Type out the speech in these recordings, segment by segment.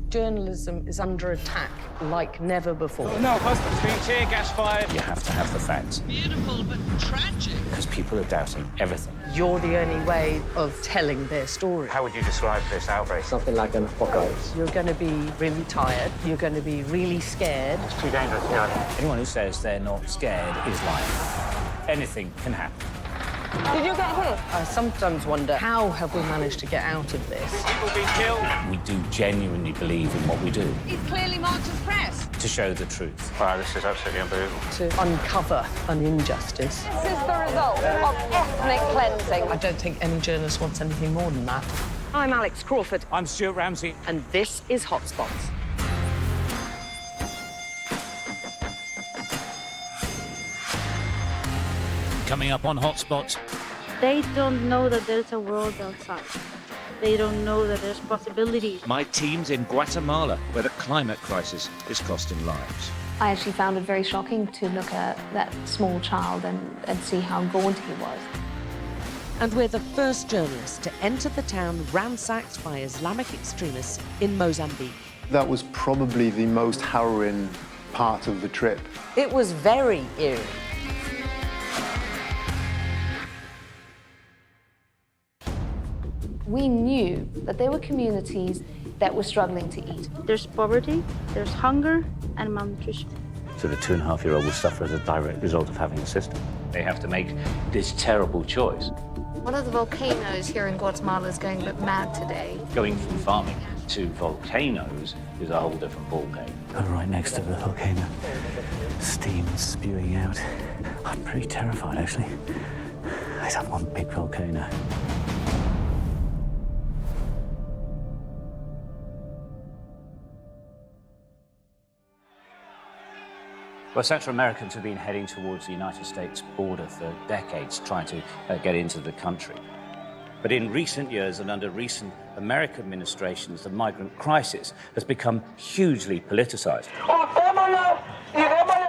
Journalism is under attack like never before. No, Hotspots being tear gas fired. You have to have the facts. Beautiful but tragic. Because people are doubting everything. You're the only way of telling their story. How would you describe this outbreak? Something like an apocalypse. You're going to be really tired. You're going to be really scared. It's too dangerous, yeah. Anyone who says they're not scared is lying. Anything can happen. Did you get hit? I sometimes wonder, how have we managed to get out of this? People being killed. We do genuinely believe in what we do. It's clearly marked as press. To show the truth. Wow, this is absolutely unbelievable. To uncover an injustice. This is the result of ethnic cleansing. I don't think any journalist wants anything more than that. I'm Alex Crawford. I'm Stuart Ramsay. And this is Hotspots. Coming up on Hotspots. They don't know that there's a world outside. They don't know that there's possibilities. My team's in Guatemala, where the climate crisis is costing lives. I actually found it very shocking to look at that small child and see how gaunt he was. And we're the first journalists to enter the town ransacked by Islamic extremists in Mozambique. That was probably the most harrowing part of the trip. It was very eerie. We knew that there were communities that were struggling to eat. There's poverty, there's hunger, and malnutrition. So the 2.5-year-old will suffer as a direct result of having a system. They have to make this terrible choice. One of the volcanoes here in Guatemala is going a bit mad today. Going from farming to volcanoes is a whole different ballgame. I'm right next to the volcano. Steam spewing out. I'm pretty terrified, actually. I don't want big volcano. Well, Central Americans have been heading towards the United States border for decades, trying to get into the country. But in recent years and under recent American administrations, the migrant crisis has become hugely politicized.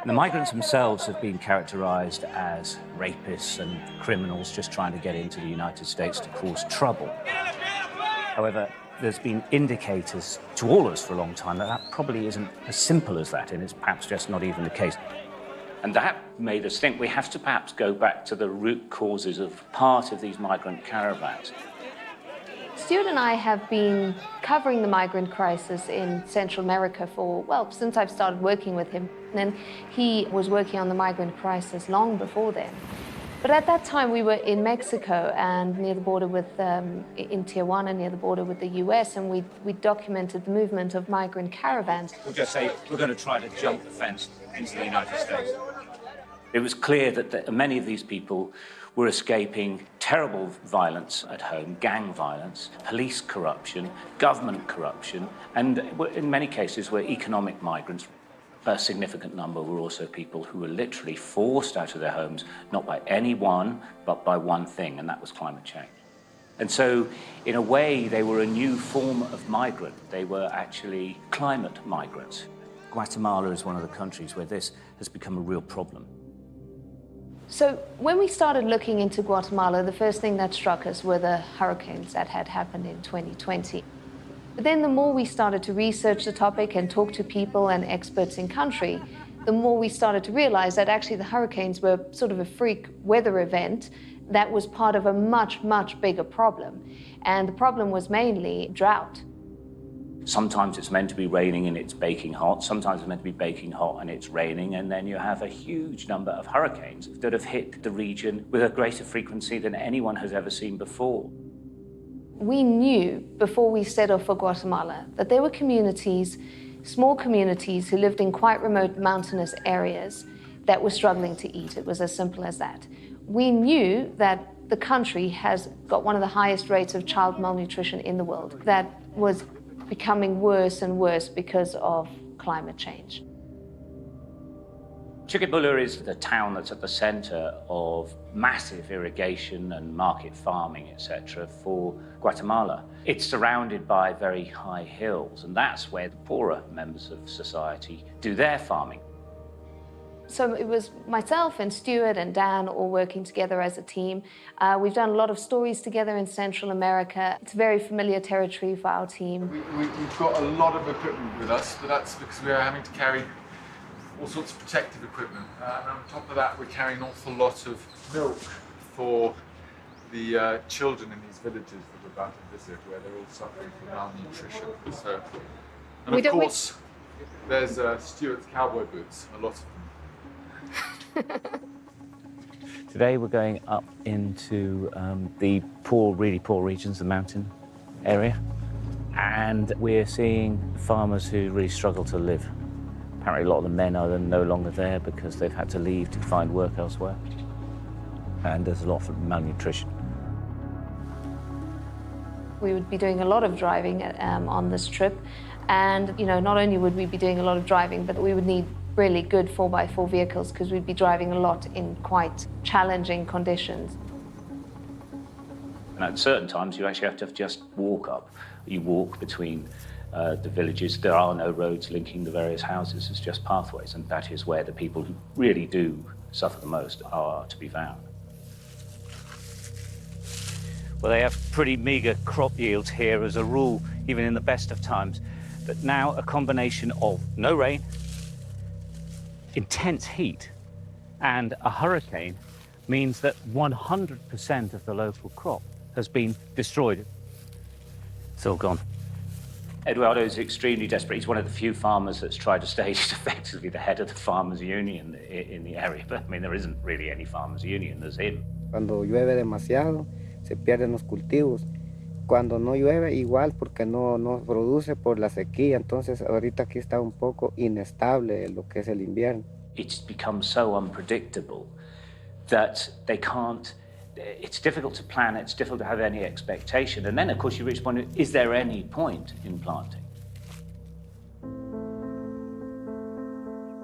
The migrants themselves have been characterized as rapists and criminals just trying to get into the United States to cause trouble. However, there's been indicators to all of us for a long time that that probably isn't as simple as that, and it's perhaps just not even the case. And that made us think we have to perhaps go back to the root causes of part of these migrant caravans. Stuart and I have been covering the migrant crisis in Central America for, well, since I've started working with him. And he was working on the migrant crisis long before then. But at that time, we were in Mexico and near the border with, in Tijuana, near the border with the US, and we documented the movement of migrant caravans. We'll just say we're going to try to jump the fence into the United States. It was clear that many of these people were escaping terrible violence at home, gang violence, police corruption, government corruption, and in many cases were economic migrants. A significant number were also people who were literally forced out of their homes, not by anyone, but by one thing, and that was climate change. And so, in a way, they were a new form of migrant. They were actually climate migrants. Guatemala is one of the countries where this has become a real problem. So when we started looking into Guatemala, the first thing that struck us were the hurricanes that had happened in 2020. But then the more we started to research the topic and talk to people and experts in country, the more we started to realize that actually the hurricanes were sort of a freak weather event that was part of a much, much bigger problem. And the problem was mainly drought. Sometimes it's meant to be raining and it's baking hot. Sometimes it's meant to be baking hot and it's raining. And then you have a huge number of hurricanes that have hit the region with a greater frequency than anyone has ever seen before. We knew before we set off for Guatemala that there were communities, small communities who lived in quite remote mountainous areas that were struggling to eat. It was as simple as that. We knew that the country has got one of the highest rates of child malnutrition in the world. That was becoming worse and worse because of climate change. Chiquibula is the town that's at the center of massive irrigation and market farming, etc., for Guatemala. It's surrounded by very high hills, and that's where the poorer members of society do their farming. So it was myself and Stuart and Dan all working together as a team. We've done a lot of stories together in Central America. It's very familiar territory for our team. We've got a lot of equipment with us, but that's because we are having to carry all sorts of protective equipment. And on top of that, we're carrying an awful lot of milk for the children in these villages that we're about to visit, where they're all suffering from malnutrition. So, and of course, there's Stuart's cowboy boots, a lot of them. Today we're going up into the poor, really poor regions, the mountain area, and we're seeing farmers who really struggle to live. Apparently a lot of the men are no longer there because they've had to leave to find work elsewhere, and there's a lot of malnutrition. We would be doing a lot of driving on this trip, and not only would we be doing a lot of driving, but we would need really good 4x4 vehicles because we'd be driving a lot in quite challenging conditions. And at certain times you actually have to just walk up. You walk between the villages. There are no roads linking the various houses, it's just pathways, and that is where the people who really do suffer the most are to be found. Well, they have pretty meagre crop yields here as a rule, even in the best of times. But now a combination of no rain, intense heat, and a hurricane means that 100% of the local crop has been destroyed. It's all gone. Eduardo is extremely desperate. He's one of the few farmers that's tried to stay. He's effectively the head of the farmers' union in the area. But I mean, there isn't really any farmers' union, there's him. Cuando llueve demasiado, se pierden los cultivos. Cuando no llueve, igual, porque no produce por la sequía. Entonces, ahorita aquí está un poco inestable lo que es el invierno. It's become so unpredictable that they can't, it's difficult to plan, it's difficult to have any expectation. And then, of course, you reach the point of, is there any point in planting?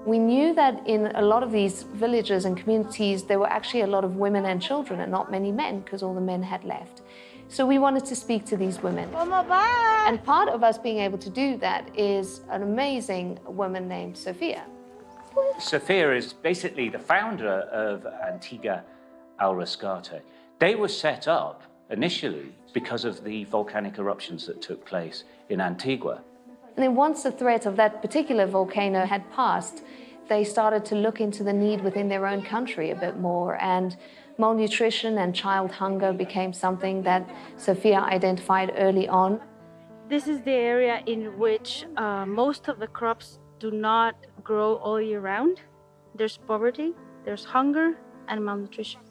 We knew that in a lot of these villages and communities, there were actually a lot of women and children and not many men because all the men had left. So we wanted to speak to these women. And part of us being able to do that is an amazing woman named Sofia. Sofia is basically the founder of Antigua al Rescate. They were set up initially because of the volcanic eruptions that took place in Antigua. And then once the threat of that particular volcano had passed, they started to look into the need within their own country a bit more, and malnutrition and child hunger became something that Sofia identified early on. This is the area in which most of the crops do not grow all year round. There's poverty, there's hunger, and malnutrition.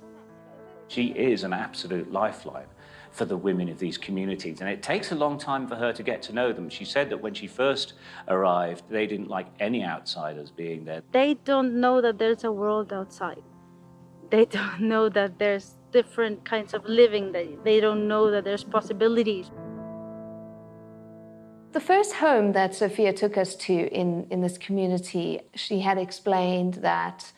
She is an absolute lifeline for the women of these communities, and it takes a long time for her to get to know them. She said that when she first arrived, they didn't like any outsiders being there. They don't know that there's a world outside. They don't know that there's different kinds of living. They don't know that there's possibilities. The first home that Sofia took us to in this community, she had explained that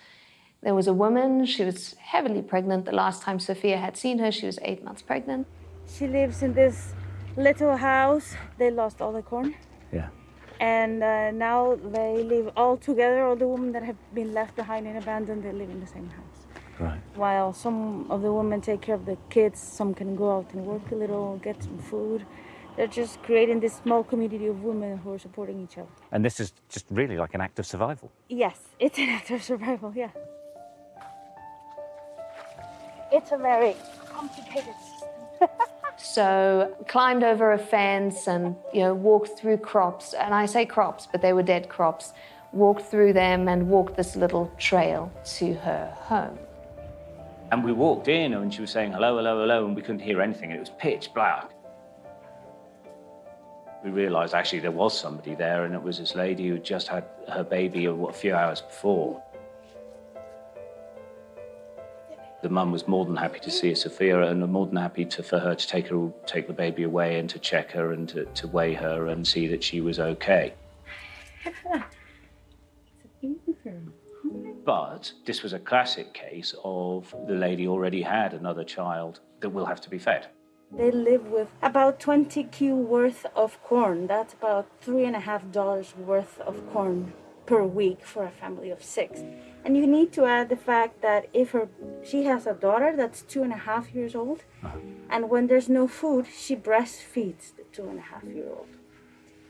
there was a woman, she was heavily pregnant. The last time Sofia had seen her, she was 8 months pregnant. She lives in this little house. They lost all the corn. Yeah. And now they live all together. All the women that have been left behind and abandoned, they live in the same house. Right. While some of the women take care of the kids, some can go out and work a little, get some food. They're just creating this small community of women who are supporting each other. And this is just really like an act of survival. Yes, it's an act of survival, yeah. It's a very complicated system. So climbed over a fence and walked through crops, and I say crops, but they were dead crops, walked through them and walked this little trail to her home. And we walked in and she was saying hello, hello, hello, and we couldn't hear anything. It was pitch black. We realized actually there was somebody there, and it was this lady who just had her baby a few hours before. The mum was more than happy to see Sofia and more than happy for her to take the baby away and to check her and to weigh her and see that she was okay. But this was a classic case of the lady already had another child that will have to be fed. They live with about 20 Q worth of corn. That's about $3.50 worth of corn per week for a family of 6. And you need to add the fact that if she has a daughter that's 2.5 years old, and when there's no food, she breastfeeds the 2.5-year-old.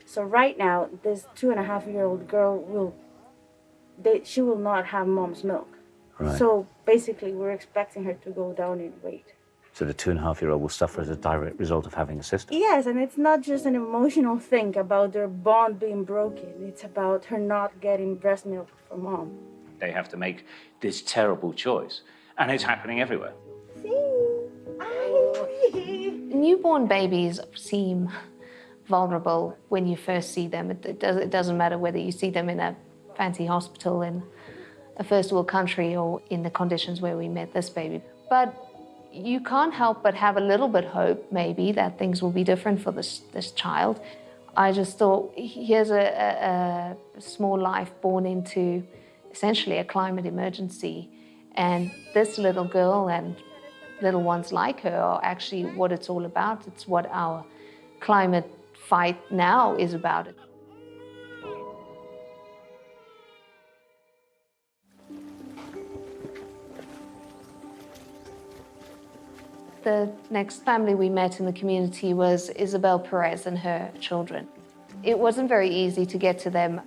So right now, this 2.5-year-old girl she will not have mom's milk. Right. So basically, we're expecting her to go down in weight. So the 2.5-year-old will suffer as a direct result of having a sister? Yes, and it's not just an emotional thing about their bond being broken. It's about her not getting breast milk from mom. They have to make this terrible choice, and it's happening everywhere. Newborn babies seem vulnerable when you first see them. It doesn't matter whether you see them in a fancy hospital in a first world country or in the conditions where we met this baby. But you can't help but have a little bit hope, maybe, that things will be different for this child. I just thought, here's a small life born into essentially a climate emergency, and this little girl and little ones like her are actually what it's all about. It's what our climate fight now is about. The next family we met in the community was Isabel Perez and her children. It wasn't very easy to get to them.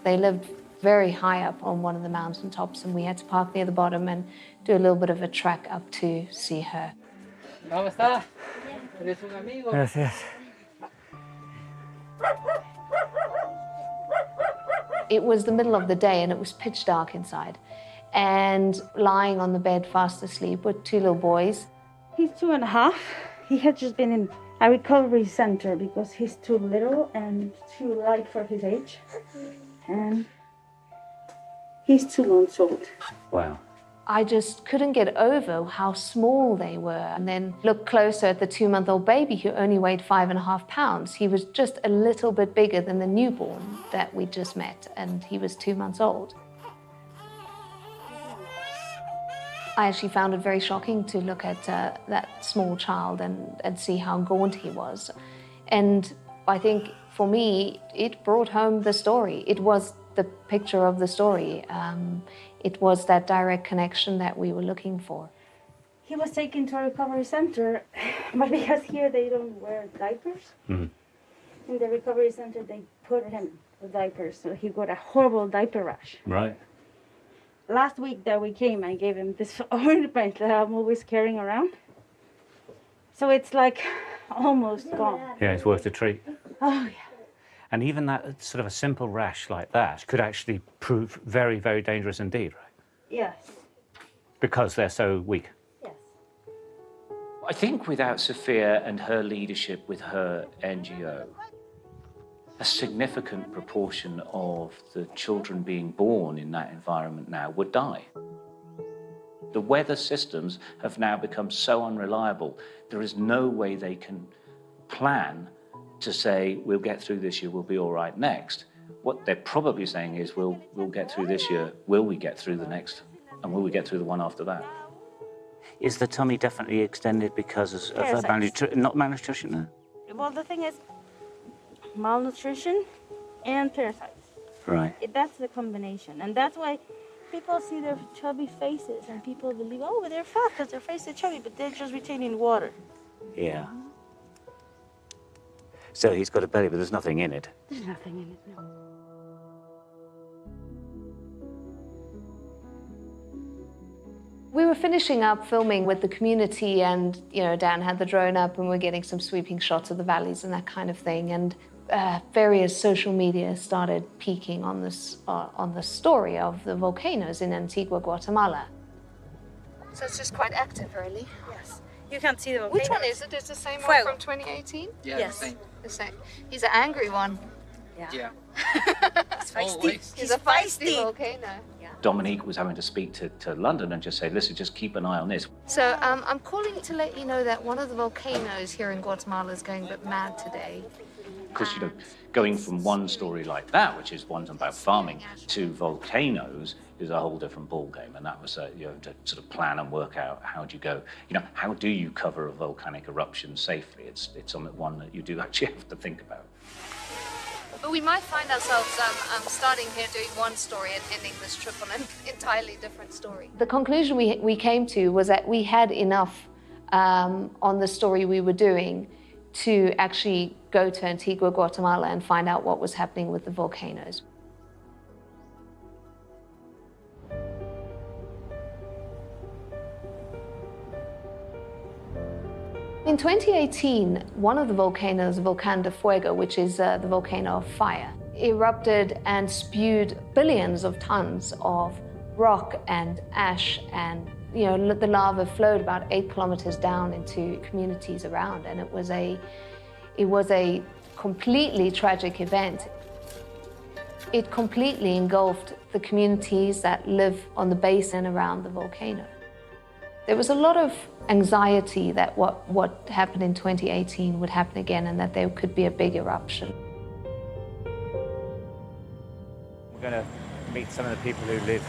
They lived very high up on one of the mountaintops, and we had to park near the bottom and do a little bit of a trek up to see her. ¿Cómo está? ¿Eres un amigo? Gracias. It was the middle of the day and it was pitch dark inside. And lying on the bed fast asleep were 2 little boys. He's 2.5. He had just been in a recovery center because he's too little and too light for his age. And he's 2 months old. Wow. I just couldn't get over how small they were. And then look closer at the 2-month-old baby who only weighed 5.5 pounds. He was just a little bit bigger than the newborn that we just met, and he was 2 months old. I actually found it very shocking to look at that small child and see how gaunt he was. And I think for me, it brought home the story. It was the picture of the story. It was that direct connection that we were looking for. He was taken to a recovery center, but because here they don't wear diapers, in the recovery center they put him with diapers, so he got a horrible diaper rash. Right. Last week that we came, I gave him this ointment that I'm always carrying around. So it's like almost gone. Yeah, it's worth a treat. Oh, yeah. And even that sort of a simple rash like that could actually prove very, very dangerous indeed, right? Yes. Because they're so weak. Yes. I think without Sophia and her leadership with her NGO, a significant proportion of the children being born in that environment now would die. The weather systems have now become so unreliable, there is no way they can plan to say, we'll get through this year, we'll be all right next. What they're probably saying is, we'll get through this year, will we get through the next, and will we get through the one after that? Is the tummy definitely extended because of not malnutrition? Well, the thing is, malnutrition and parasites. Right. That's the combination. And that's why people see their chubby faces and people believe, oh, well, they're fat because their face is chubby, but they're just retaining water. Yeah. So he's got a belly, but there's nothing in it. There's nothing in it, no. We were finishing up filming with the community, and Dan had the drone up and we're getting some sweeping shots of the valleys and that kind of thing. And various social media started peaking on the story of the volcanoes in Antigua, Guatemala. So it's just quite active, really. Yes. You can't see the volcano. Which one is it? It's the same one from 2018? Yeah, yes. The same. He's an angry one. Yeah. He's feisty. He's a feisty volcano. Yeah. Dominique was having to speak to London and just say, listen, just keep an eye on this. So I'm calling to let you know that one of the volcanoes here in Guatemala is going a bit mad today. Because, going from one story like that, which is one about farming, to volcanoes is a whole different ballgame. And that was, to sort of plan and work out how do you go, how do you cover a volcanic eruption safely? It's one that you do actually have to think about. But we might find ourselves starting here doing one story and ending this trip on an entirely different story. The conclusion we came to was that we had enough on the story we were doing to actually go to Antigua, Guatemala and find out what was happening with the volcanoes. In 2018, one of the volcanoes, Volcán de Fuego, which is the volcano of fire, erupted and spewed billions of tons of rock and ash, and the lava flowed about 8 kilometers down into communities around, and it was a completely tragic event. It completely engulfed the communities that live on the basin around the volcano. There was a lot of anxiety that what happened in 2018 would happen again and that there could be a big eruption. We're going to meet some of the people who live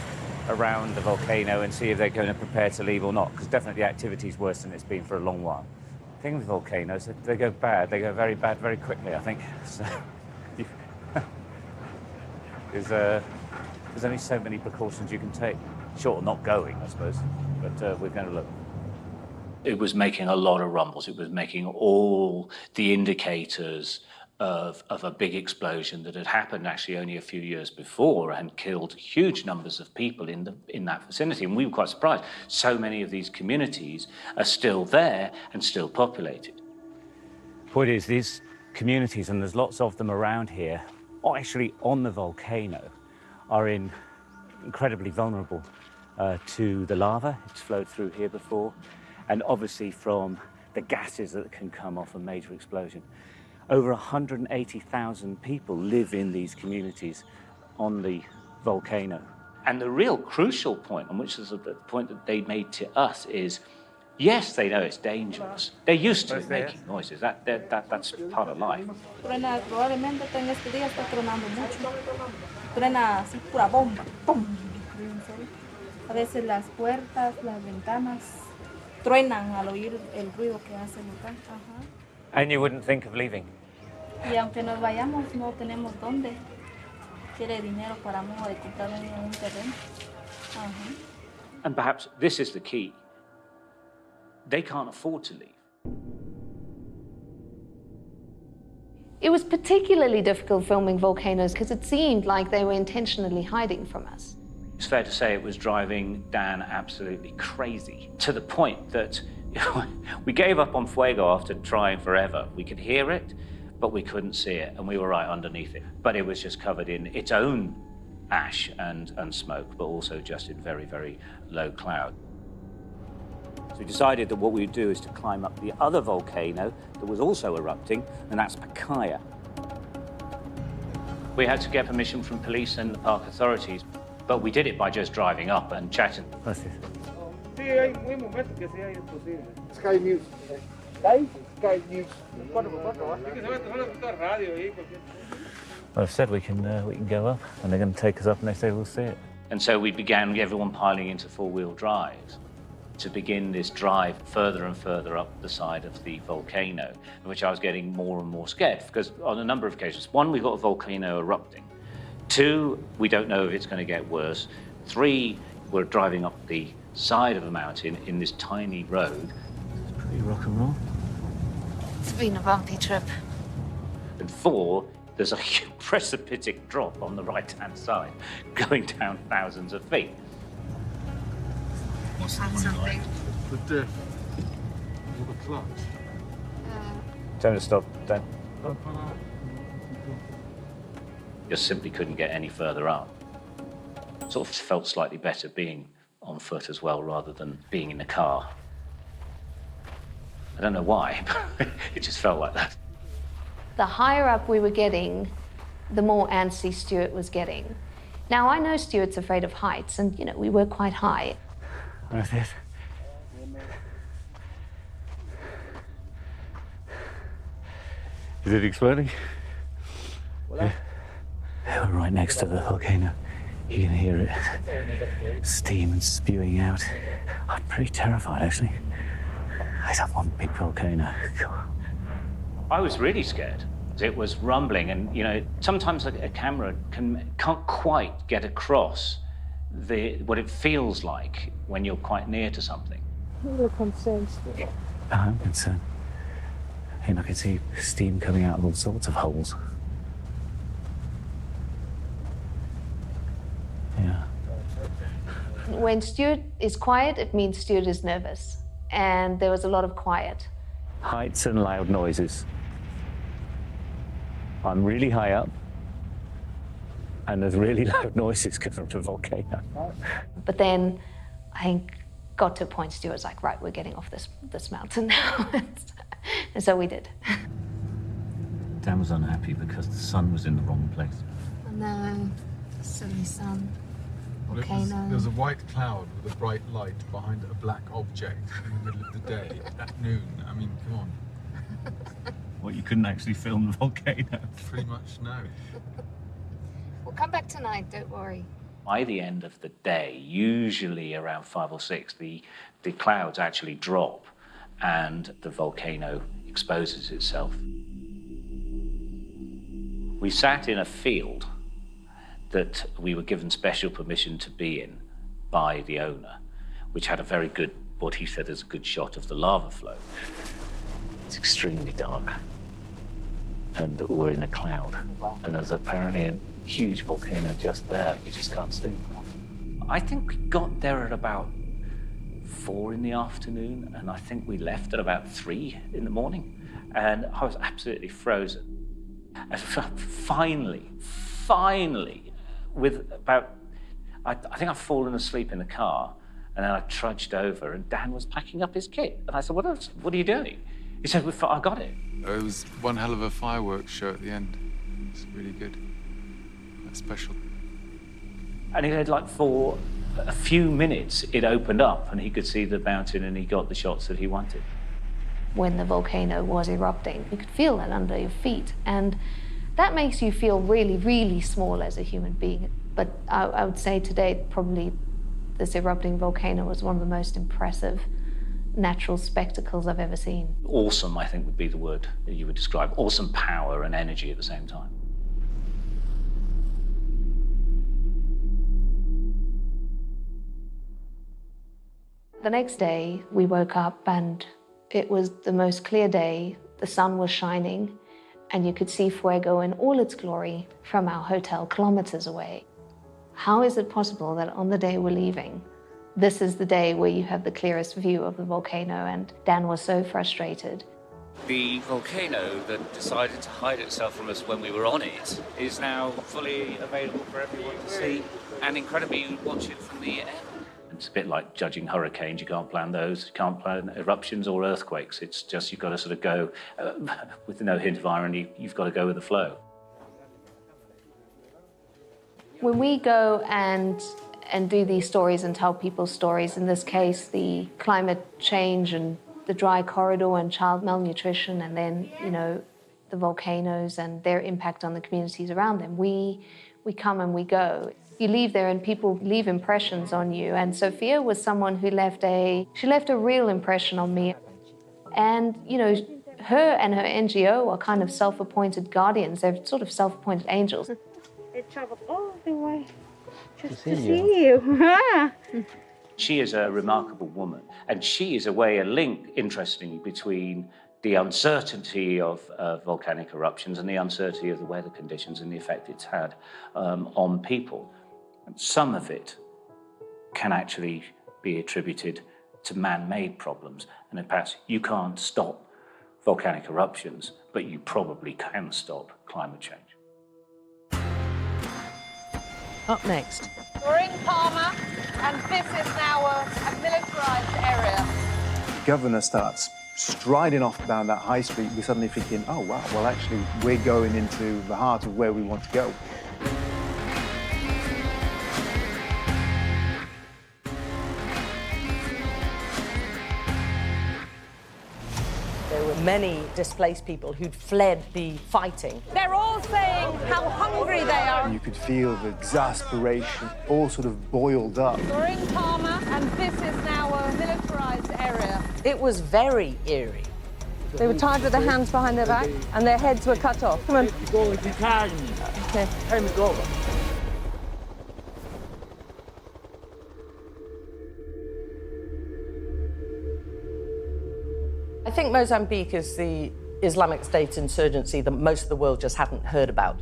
around the volcano and see if they're going to prepare to leave or not, because definitely the activity is worse than it's been for a long while. The thing with volcanoes, they go bad, they go very bad very quickly, I think. So, there's only so many precautions you can take. Short of not going, I suppose, but we're going to look. It was making a lot of rumbles. It was making all the indicators of a big explosion that had happened actually only a few years before and killed huge numbers of people in that vicinity. And we were quite surprised. So many of these communities are still there and still populated. Point is, these communities, and there's lots of them around here, actually on the volcano, are incredibly vulnerable to the lava. It's flowed through here before, and obviously from the gases that can come off a major explosion. Over 180,000 people live in these communities on the volcano. And the real crucial point, and which is the point that they made to us, is yes, they know it's dangerous. They're used to making noises. That's part of life. Truena, probablemente en este día está tronando mucho. Truena así pura bomba. ¡Pum! A veces las puertas, las ventanas truenan al oír el ruido que hace el volcán. Ajá. And you wouldn't think of leaving? Y aunque nos vayamos, no tenemos dónde. Quiere dinero para no de comprar un terreno. Ajá. And perhaps this is the key. They can't afford to leave. It was particularly difficult filming volcanoes because it seemed like they were intentionally hiding from us. It's fair to say it was driving Dan absolutely crazy, to the point that we gave up on Fuego after trying forever. We could hear it, but we couldn't see it, and we were right underneath it. But it was just covered in its own ash and smoke, but also just in very, very low cloud. So we decided that what we would do is to climb up the other volcano that was also erupting, and that's Pacaya. We had to get permission from police and the park authorities, but we did it by just driving up and chatting. What's this? Sky News. Sky News. Well, I've said we can go up, and they're going to take us up, and they say we'll see it. And so we began everyone piling into four-wheel drives to begin this drive further and further up the side of the volcano, in which I was getting more and more scared, because on a number of occasions, one, we've got a volcano erupting. Two, we don't know if it's going to get worse. Three, we're driving up the side of a mountain in this tiny road. It's pretty rock and roll. It's been a bumpy trip. And four, there's a precipitous drop on the right-hand side, going down thousands of feet. Something. The diff. The clutch. Tell me to stop, Dan. Just simply couldn't get any further up. Sort of felt slightly better being on foot as well, rather than being in the car. I don't know why, but it just felt like that. The higher up we were getting, the more antsy Stuart was getting. Now, I know Stuart's afraid of heights, and, we were quite high. What's this? Is it exploding? Yeah. We're right next to the volcano. You can hear it, steam and spewing out. I'm pretty terrified, actually. I don't want big volcano. I was really scared. It was rumbling, and you know, sometimes a camera can't quite get across what it feels like when you're quite near to something. You're concerned, Stuart. I'm concerned. And I can see steam coming out of all sorts of holes. Yeah. When Stuart is quiet, it means Stuart is nervous. And there was a lot of quiet. Heights and loud noises. I'm really high up, and there's really loud noises coming from the volcano. But then I think got to a point, Stuart was like, right, we're getting off this mountain now. And so we did. Dan was unhappy because the sun was in the wrong place. Oh no, silly sun. Volcano. There was a white cloud with a bright light behind a black object in the middle of the day at noon. I mean, come on. What, you couldn't actually film the volcano? Pretty much, no. We'll come back tonight, don't worry. By the end of the day, usually around 5 or 6, the clouds actually drop and the volcano exposes itself. We sat in a field that we were given special permission to be in by the owner, which had a very good, what he said is a good shot of the lava flow. It's extremely dark. And we're in a cloud. And there's apparently a huge volcano just there. You just can't see. I think we got there at about 4 in the afternoon, and I think we left at about 3 in the morning. And I was absolutely frozen. And finally, with about, I think I'd fallen asleep in the car, and then I trudged over, and Dan was packing up his kit. And I said, what are you doing? He said, I got it. It was one hell of a fireworks show at the end. It was really good. That's special. And he said, like, for a few minutes, it opened up, and he could see the mountain, and he got the shots that he wanted. When the volcano was erupting, you could feel that under your feet. And that makes you feel really, really small as a human being. But I would say today, probably this erupting volcano was one of the most impressive natural spectacles I've ever seen. Awesome, I think, would be the word that you would describe. Awesome power and energy at the same time. The next day, we woke up and it was the most clear day. The sun was shining and you could see Fuego in all its glory from our hotel kilometers away. How is it possible that on the day we're leaving, this is the day where you have the clearest view of the volcano? And Dan was so frustrated. The volcano that decided to hide itself from us when we were on it is now fully available for everyone to see, and incredibly, you watch it from the air. It's a bit like judging hurricanes. You can't plan those. You can't plan eruptions or earthquakes. It's just you've got to sort of go with no hint of irony. You've got to go with the flow. When we go and do these stories and tell people stories, in this case, the climate change and the dry corridor and child malnutrition, and then, you know, the volcanoes and their impact on the communities around them, we come and we go. You leave there and people leave impressions on you. And Sophia was someone who left a real impression on me. And, you know, her and her NGO are kind of self-appointed guardians. They're sort of self-appointed angels. They traveled all the way just to see you. She is a remarkable woman, and she is a link, interestingly, between the uncertainty of volcanic eruptions and the uncertainty of the weather conditions and the effect it's had on people. And some of it can actually be attributed to man-made problems, and perhaps you can't stop volcanic eruptions, but you probably can stop climate change. Up next. We're in Palma, and this is now a militarised area. The governor starts striding off down that high street. We're suddenly thinking, oh, wow, well, actually, we're going into the heart of where we want to go. There were many displaced people who'd fled the fighting. They're all saying how hungry they are. And you could feel the exasperation all sort of boiled up. We're in Palma, and this is now a militarised area. It was very eerie. They were tied with their hands behind their back and their heads were cut off. Come on. Okay. I think Mozambique is the Islamic State insurgency that most of the world just hadn't heard about.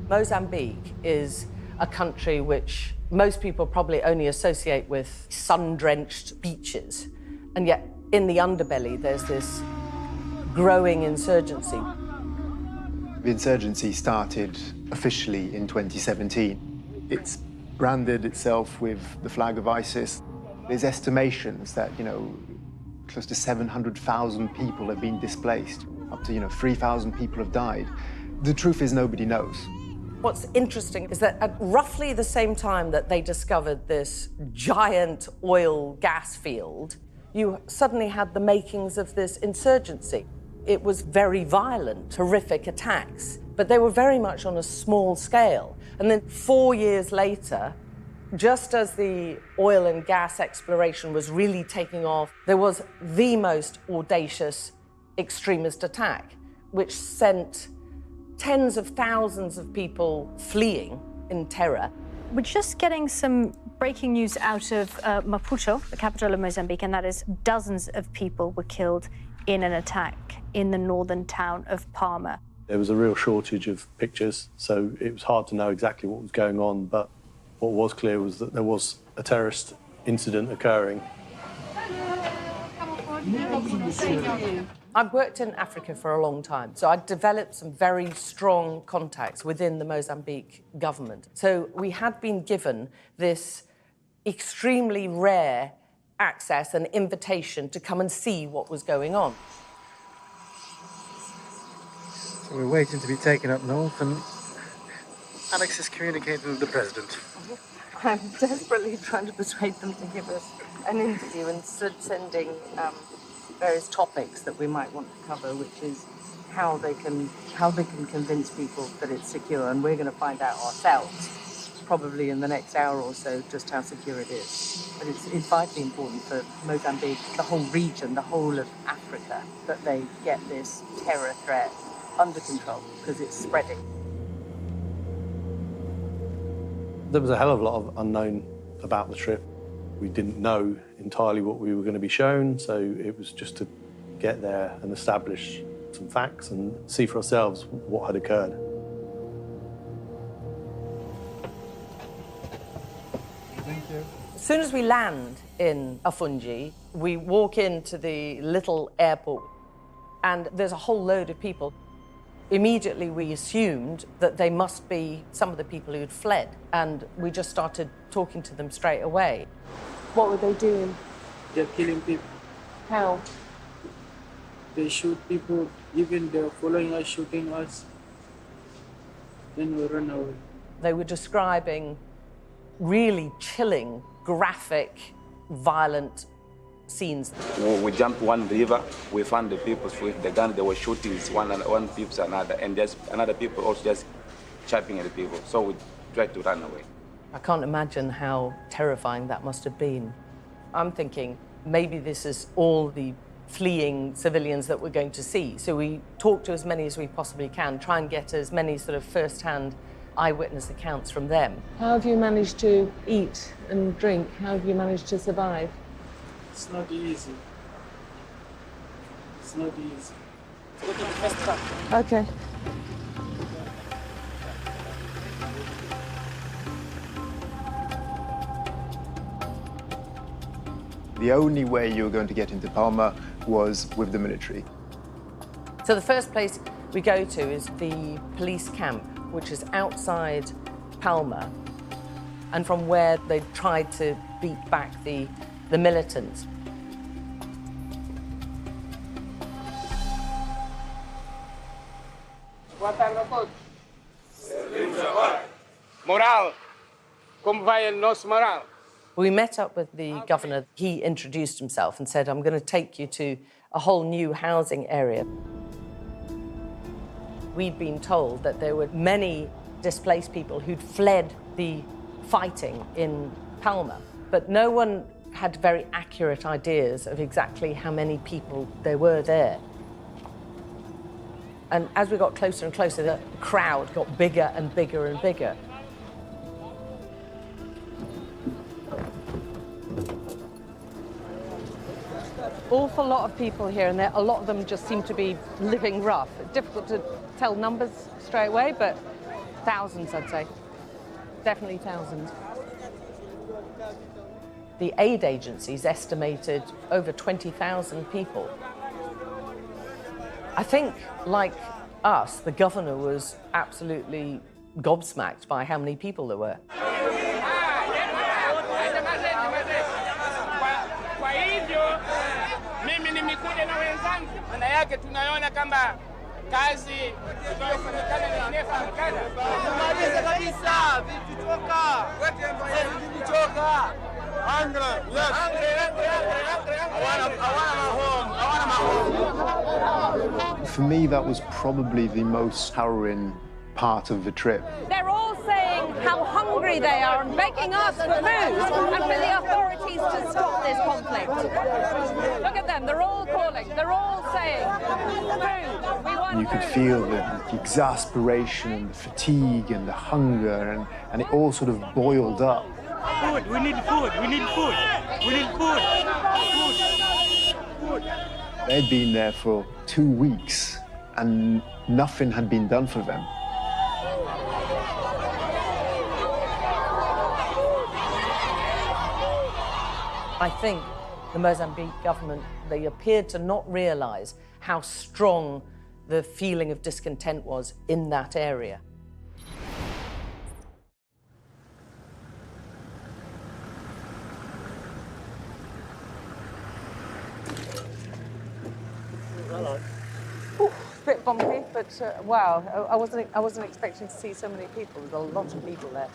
Mozambique is a country which most people probably only associate with sun-drenched beaches, and yet in the underbelly there's this growing insurgency. The insurgency started officially in 2017. It's branded itself with the flag of ISIS. There's estimations that, close to 700,000 people have been displaced. Up to, 3,000 people have died. The truth is nobody knows. What's interesting is that at roughly the same time that they discovered this giant oil gas field, you suddenly had the makings of this insurgency. It was very violent, horrific attacks, but they were very much on a small scale. And then 4 years later, just as the oil and gas exploration was really taking off, there was the most audacious extremist attack, which sent tens of thousands of people fleeing in terror. We're just getting some breaking news out of Maputo, the capital of Mozambique, and that is dozens of people were killed in an attack in the northern town of Palma. There was a real shortage of pictures, so it was hard to know exactly what was going on, but what was clear was that there was a terrorist incident occurring. I've worked in Africa for a long time, so I developed some very strong contacts within the Mozambique government. So we had been given this extremely rare access and invitation to come and see what was going on. So we're waiting to be taken up north, and Alex is communicating with the president. I'm desperately trying to persuade them to give us an interview and sending various topics that we might want to cover, which is how they can convince people that it's secure, and we're going to find out ourselves probably in the next hour or so just how secure it is. But it's vitally important for Mozambique, the whole region, the whole of Africa, that they get this terror threat under control, because it's spreading. There was a hell of a lot of unknown about the trip. We didn't know entirely what we were going to be shown, so it was just to get there and establish some facts and see for ourselves what had occurred. Thank you. As soon as we land in Afungi, we walk into the little airport, and there's a whole load of people. Immediately, we assumed that they must be some of the people who'd fled, and we just started talking to them straight away. What were they doing? They're killing people. How? They shoot people, even they're following us, shooting us. Then we run away. They were describing really chilling, graphic, violent scenes. We jumped one river, we found the people with the gun they were shooting one people another, and there's another people also just chopping at the people. So we tried to run away. I can't imagine how terrifying that must have been. I'm thinking maybe this is all the fleeing civilians that we're going to see. So we talk to as many as we possibly can, try and get as many sort of first-hand eyewitness accounts from them. How have you managed to eat and drink? How have you managed to survive? It's not easy. It's not easy. Okay. The only way you were going to get into Palma was with the military. So the first place we go to is the police camp, which is outside Palma, and from where they tried to beat back the militants. Moral. Como vai o nosso moral? We met up with the governor. He introduced himself and said, I'm going to take you to a whole new housing area. We'd been told that there were many displaced people who'd fled the fighting in Palma, but no one had very accurate ideas of exactly how many people there were there. And as we got closer and closer, the crowd got bigger and bigger and bigger. Awful lot of people here, and a lot of them just seem to be living rough. Difficult to tell numbers straight away, but thousands, I'd say. Definitely thousands. The aid agencies estimated over 20,000 people. I think, like us, the governor was absolutely gobsmacked by how many people there were. For me, that was probably the most harrowing part of the trip. They're all saying how hungry they are and begging us for food and for the authorities to stop this conflict. Look at them, they're all calling, they're all saying, food, we want You could food. feel the exasperation and the fatigue and the hunger, and it all sort of boiled up. Food, we need food, we need food, we need food, food. They'd been there for 2 weeks and nothing had been done for them. I think the Mozambique government, they appeared to not realise how strong the feeling of discontent was in that area. Ooh, a bit bumpy, but wow, I wasn't expecting to see so many people. There's a lot of people there.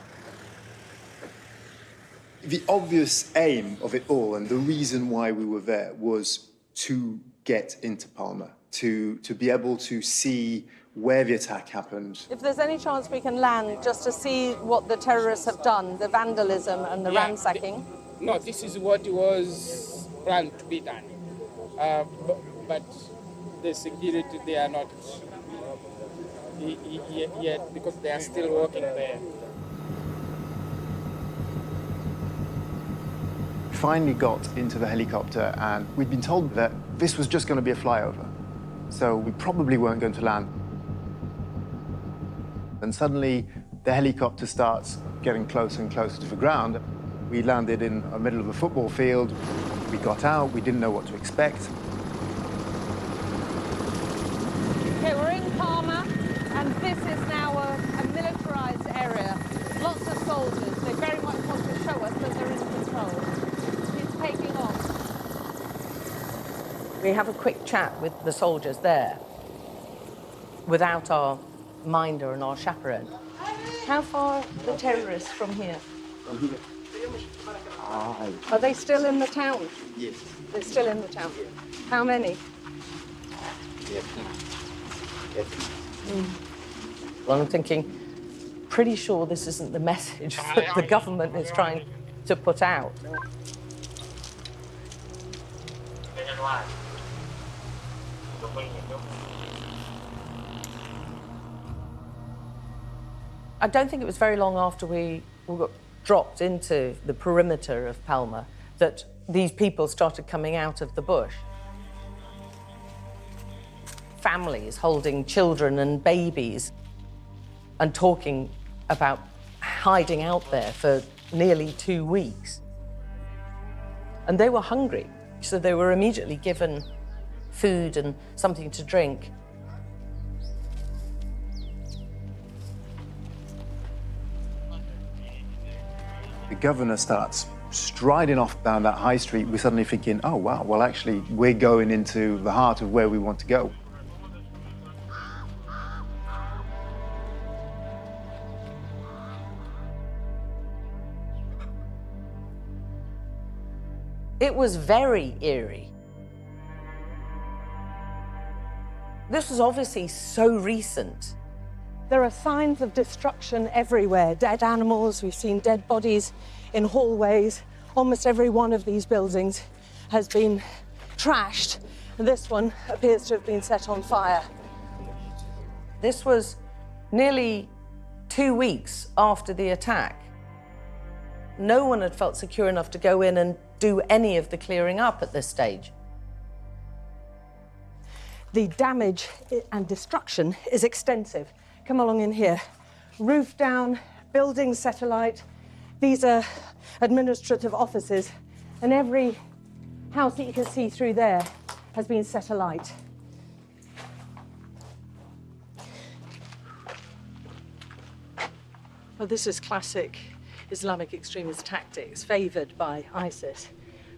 The obvious aim of it all and the reason why we were there was to get into Palma, to be able to see where the attack happened. If there's any chance we can land just to see what the terrorists have done, the vandalism and the ransacking. No, this is what was planned to be done. But the security, they are not yet because they are still working there. Finally got into the helicopter and we'd been told that this was just going to be a flyover, so we probably weren't going to land. And suddenly the helicopter starts getting closer and closer to the ground. We landed in the middle of a football field. We got out, we didn't know what to expect. Okay, we're in Palma, and this is now a militarised area. Lots of soldiers. They very much want to show us that they're in control. It's taking off. We have a quick chat with the soldiers there, without our minder and our chaperone. How far are the terrorists from here? From here. Are they still in the town? Yes. They're still in the town. How many? Yes. Well, I'm thinking, pretty sure this isn't the message that the government is trying to put out. I don't think it was very long after we got dropped into the perimeter of Palma that these people started coming out of the bush. Families holding children and babies and talking about hiding out there for nearly 2 weeks. And they were hungry, so they were immediately given food and something to drink. The governor starts striding off down that high street. We're suddenly thinking, oh, wow, well, actually, we're going into the heart of where we want to go. It was very eerie. This was obviously so recent. There are signs of destruction everywhere. Dead animals, we've seen dead bodies in hallways. Almost every one of these buildings has been trashed, and this one appears to have been set on fire. This was nearly 2 weeks after the attack. No one had felt secure enough to go in and do any of the clearing up at this stage. The damage and destruction is extensive. Come along in here. Roof down, building set alight. These are administrative offices, and every house that you can see through there has been set alight. Well, this is classic Islamic extremist tactics favoured by ISIS.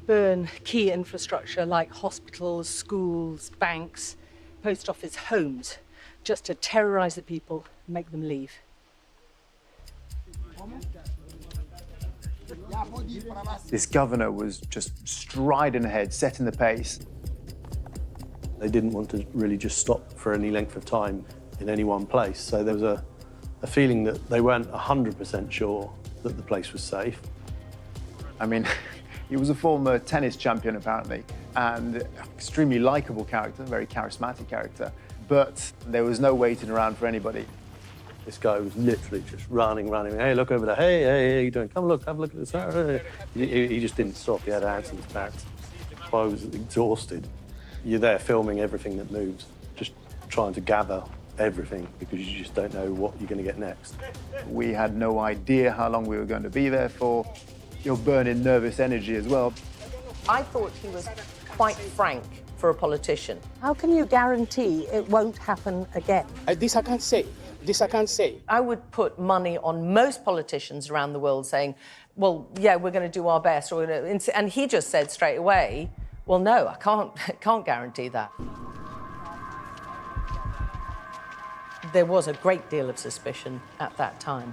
Burn key infrastructure like hospitals, schools, banks, post office, homes, just to terrorise the people and make them leave. This governor was just striding ahead, setting the pace. They didn't want to really just stop for any length of time in any one place, so there was a feeling that they weren't 100% sure that the place was safe. I mean, he was a former tennis champion, apparently, and extremely likable character, very charismatic character, but there was no waiting around for anybody. This guy was literally just running. Hey, look over there. Hey, how you doing? Come look, have a look at this. He just didn't stop. He had hands in his back. I was exhausted. You're there filming everything that moves, just trying to gather everything because you just don't know what you're going to get next. We had no idea how long we were going to be there for. You're burning nervous energy as well. I thought he was quite frank for a politician. How can you guarantee it won't happen again? This I can't say. This I can't say. I would put money on most politicians around the world saying, well, yeah, we're going to do our best. And he just said straight away, well, no, I can't guarantee that. There was a great deal of suspicion at that time.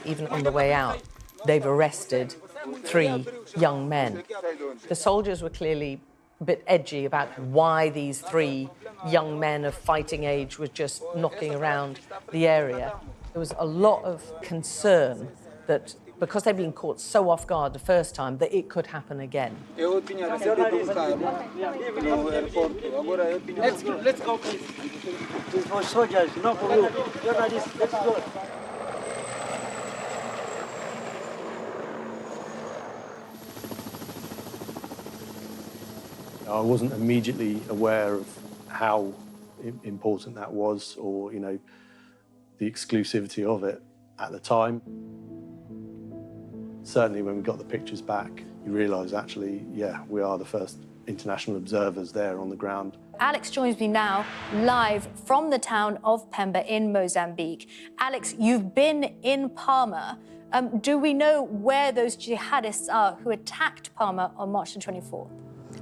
Even on the way out, they've arrested 3 young men. The soldiers were clearly a bit edgy about why these 3 young men of fighting age were just knocking around the area. There was a lot of concern that because they'd been caught so off guard the first time, that it could happen again. Let's go, please. It's for soldiers, not for you. Journalists, let's go. I wasn't immediately aware of how important that was, or the exclusivity of it at the time. Certainly when we got the pictures back, you realise actually, yeah, we are the first international observers there on the ground. Alex joins me now live from the town of Pemba in Mozambique. Alex, you've been in Palma. Do we know where those jihadists are who attacked Palma on March the 24th?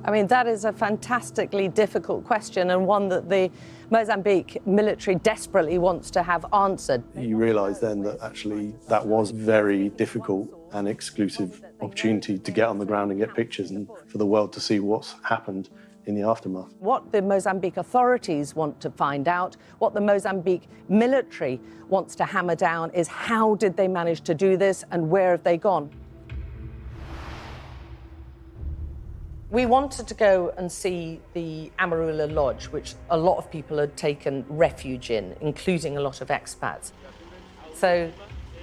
I mean, that is a fantastically difficult question and one that the Mozambique military desperately wants to have answered. You realise then that actually that was very difficult and exclusive opportunity to get on the ground and get pictures and for the world to see what's happened in the aftermath. What the Mozambique authorities want to find out, what the Mozambique military wants to hammer down is how did they manage to do this and where have they gone? We wanted to go and see the Amarula Lodge, which a lot of people had taken refuge in, including a lot of expats. So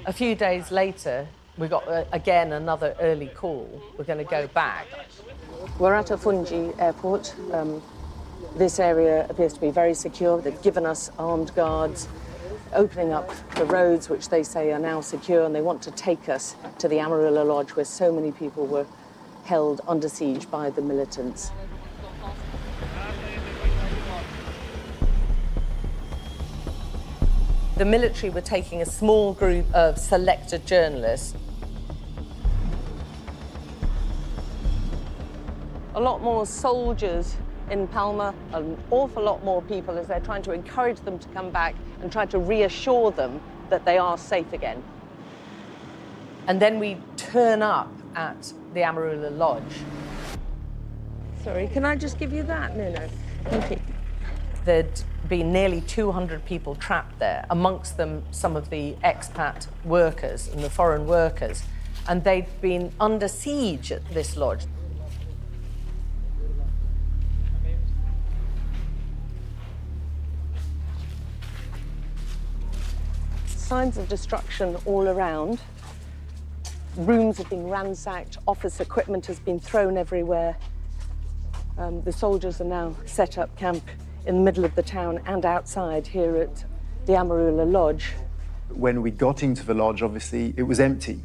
a few days later, we got, again, another early call. We're going to go back. We're at Afungi Airport. This area appears to be very secure. They've given us armed guards, opening up the roads, which they say are now secure, and they want to take us to the Amarula Lodge, where so many people were held under siege by the militants. The military were taking a small group of selected journalists. A lot more soldiers in Palma, an awful lot more people as they're trying to encourage them to come back and try to reassure them that they are safe again. And then we turn up at the Amarula Lodge. Sorry, can I just give you that? No. Thank you. There'd been nearly 200 people trapped there, amongst them some of the expat workers and the foreign workers, and they'd been under siege at this lodge. signs of destruction all around. Rooms have been ransacked, office equipment has been thrown everywhere. The soldiers are now set up camp in the middle of the town and outside here at the Amarula Lodge. When we got into the lodge, obviously, it was empty.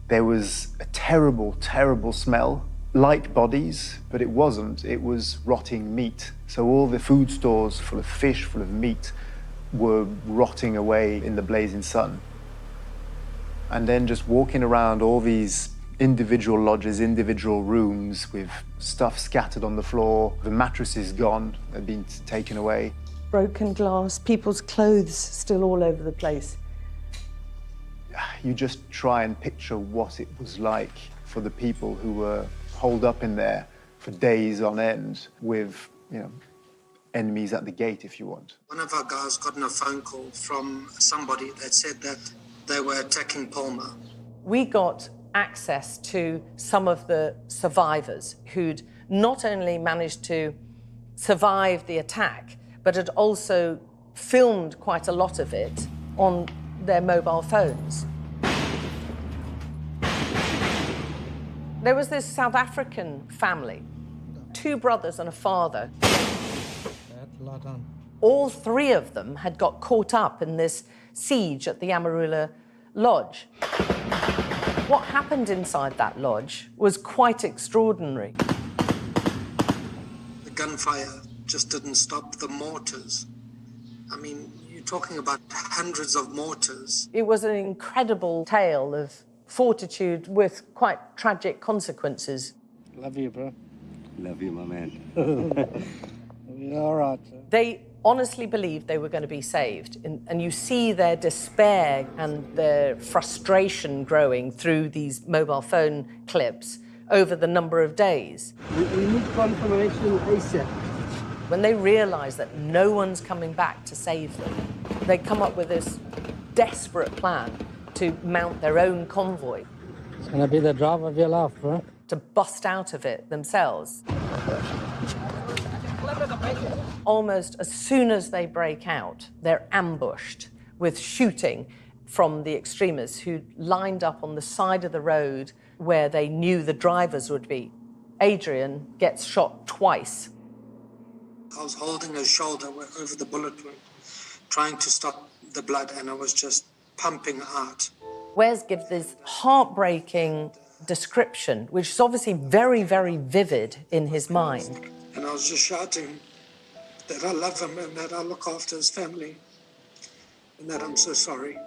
There was a terrible, terrible smell, like bodies, but it wasn't. It was rotting meat. So all the food stores full of fish, full of meat, were rotting away in the blazing sun. And then just walking around all these individual lodges, individual rooms with stuff scattered on the floor, the mattresses gone, had been taken away. Broken glass, people's clothes still all over the place. You just try and picture what it was like for the people who were holed up in there for days on end with, enemies at the gate, if you want. One of our guys got a phone call from somebody that said that they were attacking Palma. We got access to some of the survivors who'd not only managed to survive the attack, but had also filmed quite a lot of it on their mobile phones. There was this South African family, 2 brothers and a father. All 3 of them had got caught up in this siege at the Amarula Lodge. What happened inside that lodge was quite extraordinary. The gunfire just didn't stop. The mortars. I mean, you're talking about hundreds of mortars. It was an incredible tale of fortitude with quite tragic consequences. Love you, bro. Love you, my man. You're all right. They honestly believed they were going to be saved, and you see their despair and their frustration growing through these mobile phone clips over the number of days. We need confirmation ASAP. When they realise that no one's coming back to save them, they come up with this desperate plan to mount their own convoy. It's gonna be the drive of your life, bro. To bust out of it themselves. Almost as soon as they break out, they're ambushed with shooting from the extremists who lined up on the side of the road where they knew the drivers would be. Adrian gets shot twice. I was holding his shoulder over the bullet wound, trying to stop the blood, and I was just pumping out. Wes gives this heartbreaking description, which is obviously very, very vivid in his mind. And I was just shouting that I love him and that I look after his family and that I'm so sorry.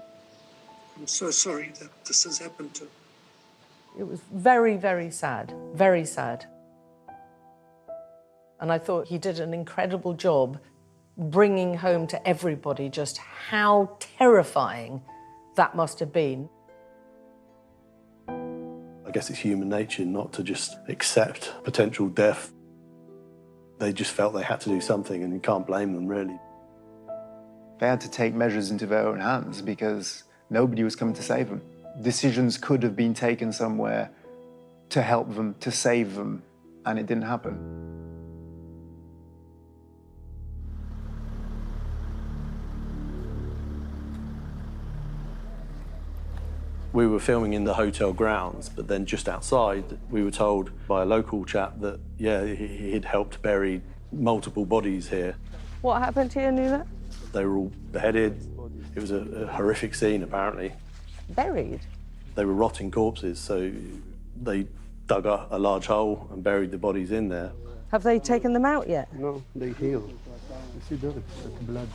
I'm so sorry that this has happened to him. It was very, very sad, very sad. And I thought he did an incredible job bringing home to everybody just how terrifying that must have been. I guess it's human nature not to just accept potential death. They just felt they had to do something, and you can't blame them, really. They had to take measures into their own hands because nobody was coming to save them. Decisions could have been taken somewhere to help them, to save them, and it didn't happen. We were filming in the hotel grounds, but then just outside, we were told by a local chap that, yeah, he'd helped bury multiple bodies here. What happened to you, Nuala? They were all beheaded. It was a horrific scene, apparently. Buried? They were rotting corpses, so they dug a large hole and buried the bodies in there. Have they taken them out yet? No, they healed. You see that? That's blood.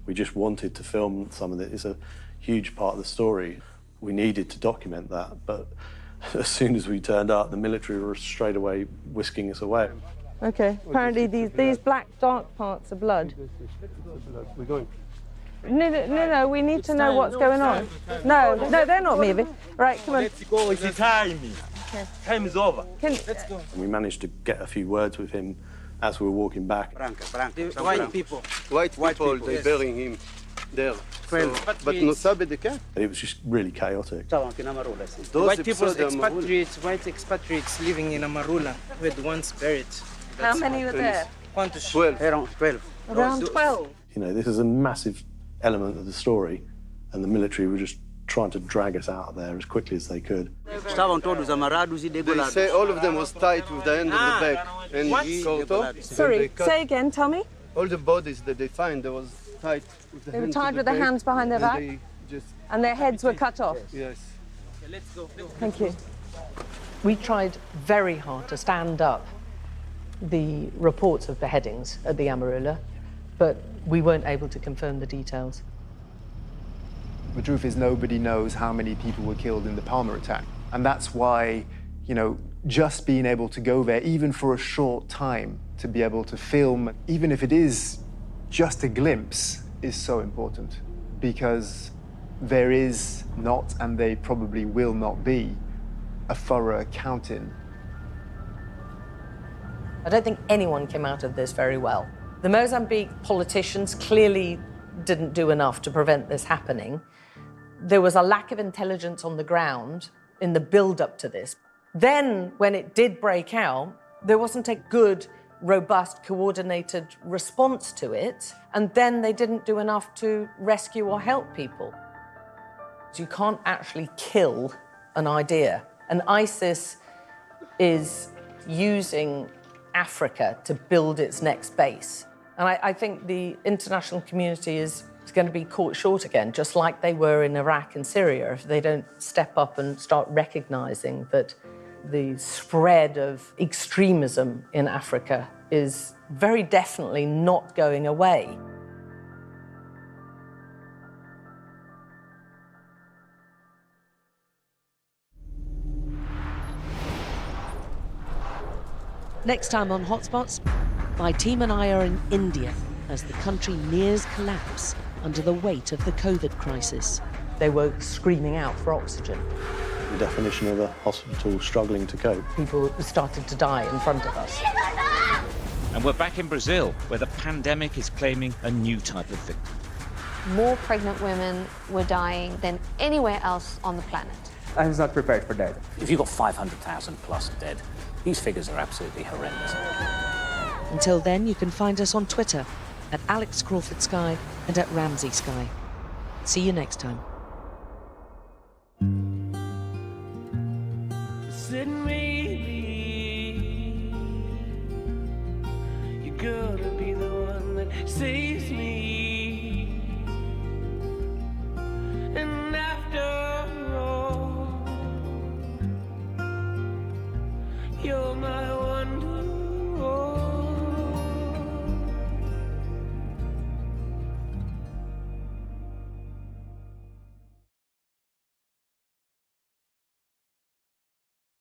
We just wanted to film some of it. It's a huge part of the story. We needed to document that, but as soon as we turned up, the military were straight away whisking us away. Okay, apparently these black dark parts are blood. We're going. No, we need to know what's going on. No, they're not moving. Right, come on. Let's go, it's time. Okay. Time is over. Let's go. And we managed to get a few words with him as we were walking back. White people. White people, they're burying him there. So, but no sabe de quê? It was just really chaotic. White people, expatriates living in Amarula, who had once buried. How many were there? 12. Around 12. You know, this is a massive element of the story, and the military were just trying to drag us out of there as quickly as they could. They say all of them was tied with the end of the back. And Sorry, say again, tell me. All the bodies that they find, they was tied with the They were hands tied of with the their back, hands behind their back? And their heads were cut off? Yes. Thank you. We tried very hard to stand up the reports of beheadings at the Amarula, but we weren't able to confirm the details. The truth is nobody knows how many people were killed in the Palmer attack. And that's why, you know, just being able to go there, even for a short time, to be able to film, even if it is just a glimpse, is so important. Because there is not, and they probably will not be, a thorough accounting. I don't think anyone came out of this very well. The Mozambique politicians clearly didn't do enough to prevent this happening. There was a lack of intelligence on the ground in the build-up to this. Then, when it did break out, there wasn't a good, robust, coordinated response to it, and then they didn't do enough to rescue or help people. You can't actually kill an idea. And ISIS is using Africa to build its next base. And I think the international community is going to be caught short again, just like they were in Iraq and Syria, if they don't step up and start recognizing that the spread of extremism in Africa is very definitely not going away. Next time on Hotspots, my team and I are in India as the country nears collapse under the weight of the COVID crisis. They were screaming out for oxygen. The definition of a hospital struggling to cope. People started to die in front of us. And we're back in Brazil, where the pandemic is claiming a new type of victim. More pregnant women were dying than anywhere else on the planet. I was not prepared for that. If you've got 500,000 plus dead, these figures are absolutely horrendous. Until then, you can find us on Twitter at Alex Crawford Sky and at Ramsay Sky. See you next time. You're gonna be the one that saves me. And after all, you're my